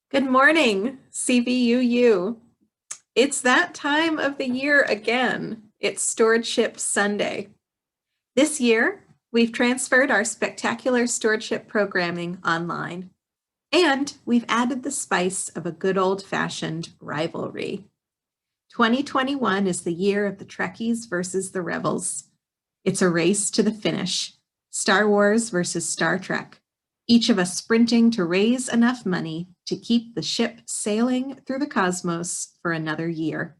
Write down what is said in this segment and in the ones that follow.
Good morning, CVUU. It's that time of the year again. It's Stewardship Sunday. This year, we've transferred our spectacular stewardship programming online, and we've added the spice of a good old-fashioned rivalry. 2021 is the year of the Trekkies versus the Rebels. It's a race to the finish. Star Wars versus Star Trek. Each of us sprinting to raise enough money to keep the ship sailing through the cosmos for another year.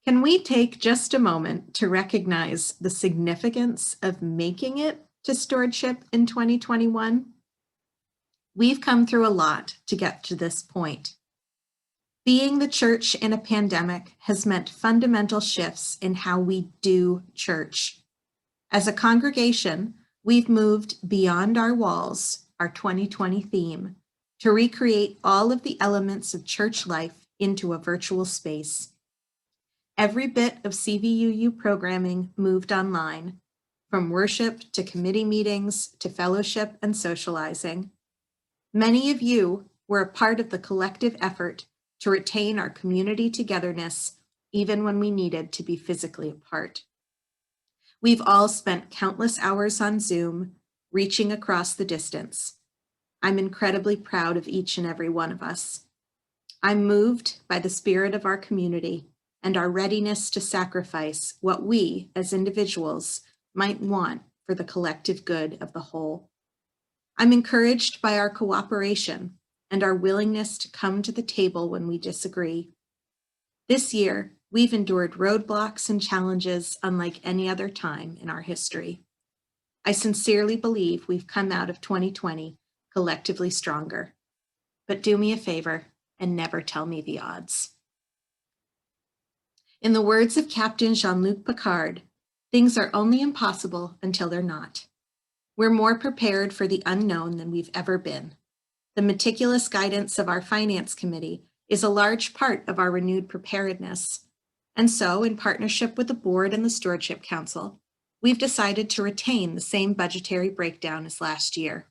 Can we take just a moment to recognize the significance of making it to stewardship in 2021? We've come through a lot to get to this point. Being the church in a pandemic has meant fundamental shifts in how we do church. As a congregation, we've moved beyond our walls, our 2020 theme, to recreate all of the elements of church life into a virtual space. Every bit of CVUU programming moved online, from worship to committee meetings to fellowship and socializing. Many of you were a part of the collective effort to retain our community togetherness, even when we needed to be physically apart. We've all spent countless hours on Zoom, reaching across the distance. I'm incredibly proud of each and every one of us. I'm moved by the spirit of our community and our readiness to sacrifice what we, as individuals, might want for the collective good of the whole. I'm encouraged by our cooperation and our willingness to come to the table when we disagree. This year, we've endured roadblocks and challenges unlike any other time in our history. I sincerely believe we've come out of 2020 collectively stronger. But do me a favor and never tell me the odds. In the words of Captain Jean-Luc Picard, things are only impossible until they're not. We're more prepared for the unknown than we've ever been. The meticulous guidance of our finance committee is a large part of our renewed preparedness. And so, in partnership with the board and the Stewardship Council, we've decided to retain the same budgetary breakdown as last year.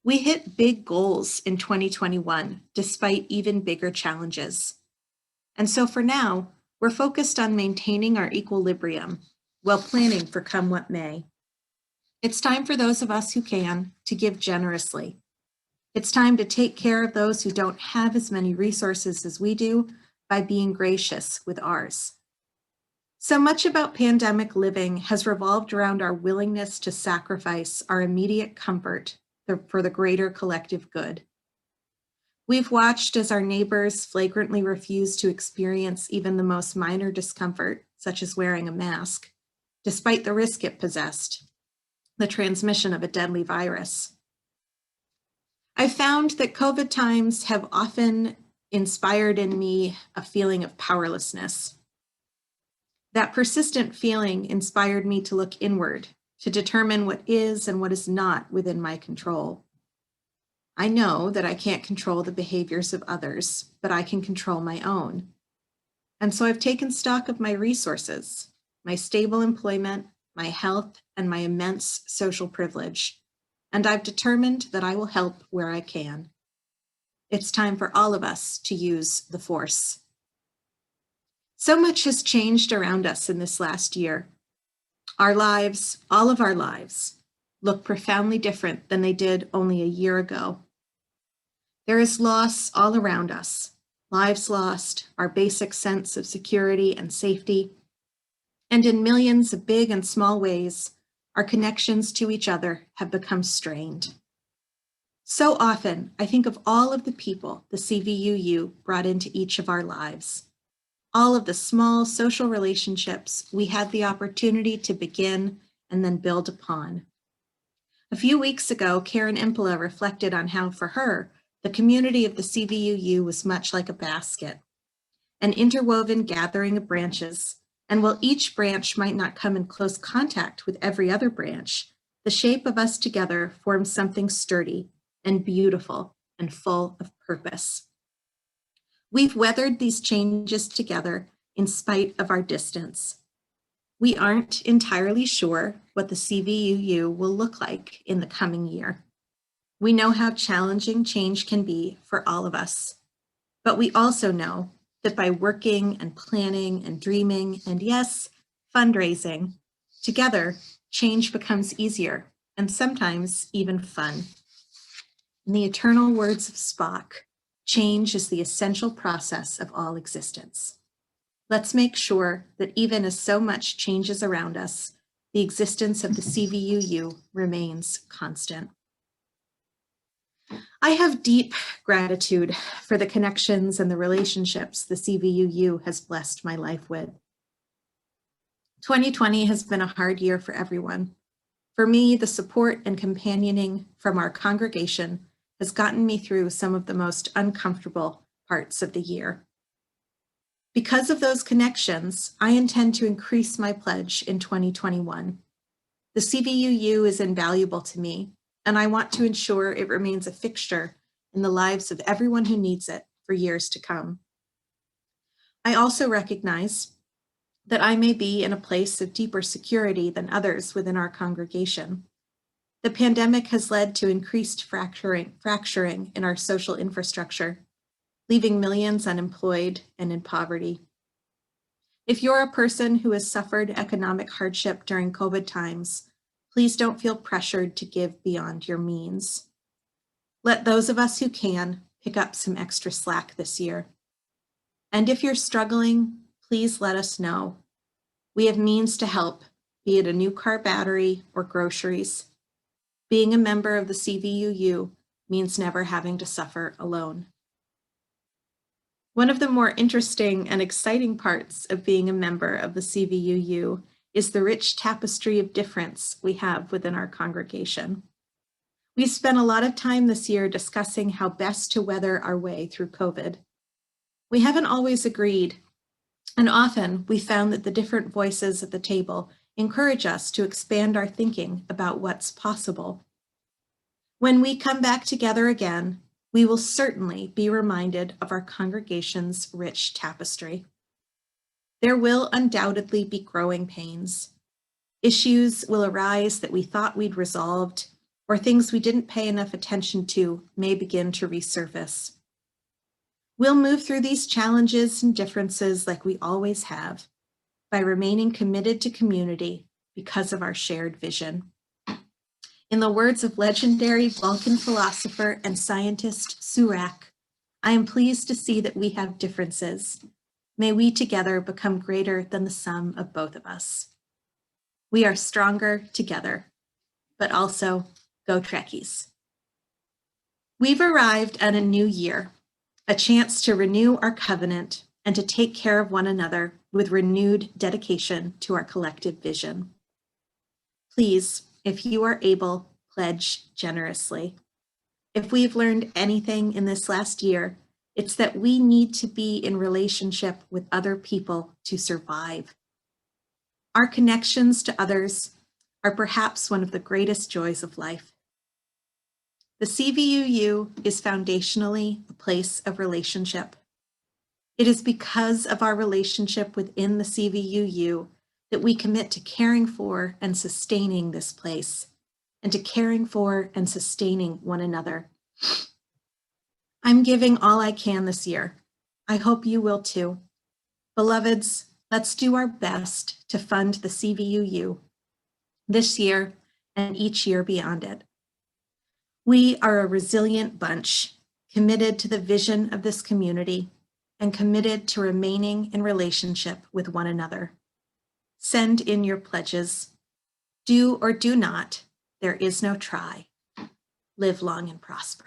We hit big goals in 2021, despite even bigger challenges. And so for now, we're focused on maintaining our equilibrium while planning for come what may. It's time for those of us who can to give generously. It's time to take care of those who don't have as many resources as we do by being gracious with ours. So much about pandemic living has revolved around our willingness to sacrifice our immediate comfort for the greater collective good. We've watched as our neighbors flagrantly refuse to experience even the most minor discomfort, such as wearing a mask, despite the risk it possessed, the transmission of a deadly virus. I've found that COVID times have often inspired in me a feeling of powerlessness. That persistent feeling inspired me to look inward, to determine what is and what is not within my control. I know that I can't control the behaviors of others, but I can control my own. And so I've taken stock of my resources, my stable employment, my health, and my immense social privilege. And I've determined that I will help where I can. It's time for all of us to use the force. So much has changed around us in this last year. Our lives, all of our lives, look profoundly different than they did only a year ago. There is loss all around us, lives lost, our basic sense of security and safety, and in millions of big and small ways, our connections to each other have become strained. So often, I think of all of the people the CVUU brought into each of our lives. All of the small social relationships we had the opportunity to begin and then build upon. A few weeks ago, Karen Impola reflected on how, for her, the community of the CVUU was much like a basket, an interwoven gathering of branches, and while each branch might not come in close contact with every other branch, the shape of us together forms something sturdy and beautiful and full of purpose. We've weathered these changes together in spite of our distance. We aren't entirely sure what the CVUU will look like in the coming year. We know how challenging change can be for all of us, but we also know that by working and planning and dreaming and, yes, fundraising together, change becomes easier and sometimes even fun. In the eternal words of Spock, change is the essential process of all existence. Let's make sure that even as so much changes around us, the existence of the CVUU remains constant. I have deep gratitude for the connections and the relationships the CVUU has blessed my life with. 2020 has been a hard year for everyone. For me, the support and companioning from our congregation has gotten me through some of the most uncomfortable parts of the year. Because of those connections, I intend to increase my pledge in 2021. The CVUU is invaluable to me, and I want to ensure it remains a fixture in the lives of everyone who needs it for years to come. I also recognize that I may be in a place of deeper security than others within our congregation. The pandemic has led to increased fracturing in our social infrastructure, leaving millions unemployed and in poverty. If you're a person who has suffered economic hardship during COVID times, please don't feel pressured to give beyond your means. Let those of us who can pick up some extra slack this year. And if you're struggling, please let us know. We have means to help, be it a new car battery or groceries. Being a member of the CVUU means never having to suffer alone. One of the more interesting and exciting parts of being a member of the CVUU is the rich tapestry of difference we have within our congregation. We've spent a lot of time this year discussing how best to weather our way through COVID. We haven't always agreed, and often we found that the different voices at the table encourage us to expand our thinking about what's possible. When we come back together again, we will certainly be reminded of our congregation's rich tapestry. There will undoubtedly be growing pains. Issues will arise that we thought we'd resolved, or things we didn't pay enough attention to may begin to resurface. We'll move through these challenges and differences like we always have, by remaining committed to community because of our shared vision. In the words of legendary Vulcan philosopher and scientist Surak, I am pleased to see that we have differences. May we together become greater than the sum of both of us. We are stronger together, but also go Trekkies. We've arrived at a new year, a chance to renew our covenant and to take care of one another with renewed dedication to our collective vision. Please, if you are able, pledge generously. If we've learned anything in this last year, it's that we need to be in relationship with other people to survive. Our connections to others are perhaps one of the greatest joys of life. The CVUU is foundationally a place of relationship. It is because of our relationship within the CVUU that we commit to caring for and sustaining this place, and to caring for and sustaining one another. I'm giving all I can this year. I hope you will too. Beloveds, let's do our best to fund the CVUU this year and each year beyond it. We are a resilient bunch, committed to the vision of this community and committed to remaining in relationship with one another. Send in your pledges. Do or do not. There is no try. Live long and prosper.